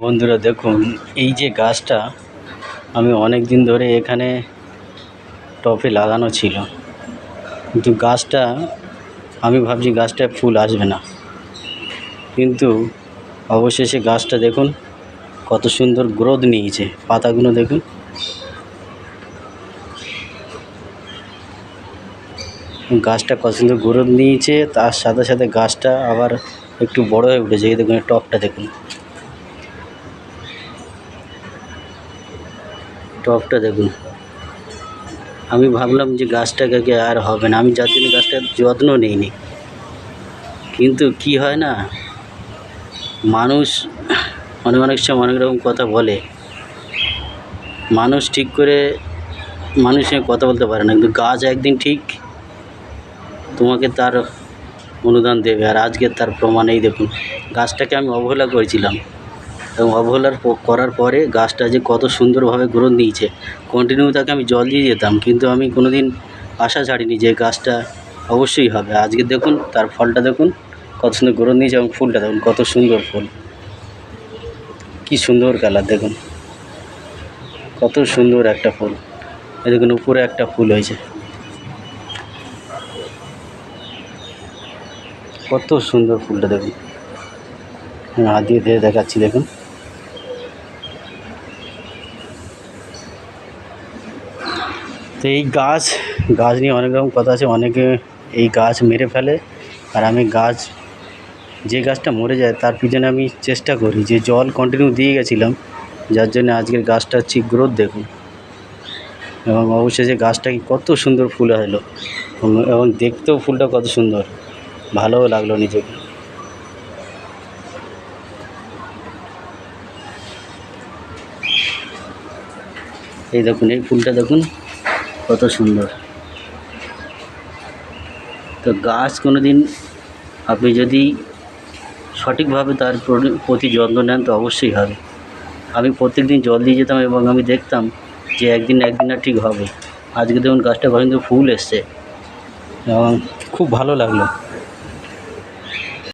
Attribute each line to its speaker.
Speaker 1: বন্ধুরা দেখুন, এই যে গাছটা আমি অনেক দিন ধরে এখানে টবে লাগানো ছিল, কিন্তু গাছটা আমি ভাবছি গাছটায় ফুল আসবে না, কিন্তু অবশেষে গাছটা দেখুন কত সুন্দর গ্রোথ নিয়েছে। পাতাগুলো দেখুন, গাছটা কত সুন্দর গ্রোথ নিয়েছে। তার সাথে সাথে গাছটা আবার একটু বড় হয়ে উঠেছে। এই দেখুন, টবটা দেখুন, টবটা দেখুন। আমি ভাবলাম যে গাছটাকে আর হবে না, আমি যার জন্য গাছটার যত্ন নিইনি। কিন্তু কি হয় না, মানুষ অনেক সময় অনেক রকম কথা বলে, মানুষ ঠিক করে মানুষের সঙ্গে কথা বলতে পারে না, কিন্তু গাছ একদিন ঠিক তোমাকে তার অনুদান দেবে। আর আজকে তার প্রমাণ এই দেখুন, গাছটাকে আমি অবহেলা করেছিলাম, এবং করার পরে গাছটা যে কত সুন্দরভাবে গ্রোথ নিয়েছে। কন্টিনিউ তাকে আমি জল দিয়ে যেতাম, কিন্তু আমি কোনো দিন আশা ছাড়িনি যে গাছটা অবশ্যই হবে। আজকে দেখুন তার ফলটা দেখুন, কত সুন্দর গ্রোথ নিয়েছে, এবং ফুলটা দেখুন কত সুন্দর ফুল, কি সুন্দর কালার দেখুন, কত সুন্দর একটা ফুল। এই দেখুন উপরে একটা ফুল হয়েছে, কত সুন্দর ফুলটা দেখুন। আমি হাত দিয়ে ধরে দেখাচ্ছি, দেখুন। তো এই গাছ নিয়ে অনেক রকম কথা আছে, অনেকে এই গাছ মেরে ফেলে। আর আমি যে গাছটা মরে যায় তার পিছনে আমি চেষ্টা করি যে জল কন্টিনিউ দিয়ে গেছিলাম, যার জন্য আজকের গাছটার ঠিক গ্রোথ দেখুন। এবং অবশেষে গাছটাকে কত সুন্দর ফুল হলো, এবং দেখতেও ফুলটা কত সুন্দর, ভালোও লাগলো নিজেকে। এই দেখুন, এই ফুলটা দেখুন কত সুন্দর। তো গাছ কোনো দিন আপনি যদি সঠিকভাবে তার প্রতি যত্ন নেন তো অবশ্যই হবে। আমি প্রত্যেক দিন জল দিয়ে যেতাম, এবং আমি দেখতাম যে একদিন না ঠিক হবে। আজকে দেখুন গাছটা কত সুন্দর ফুল এসছে, এবং খুব ভালো লাগলো।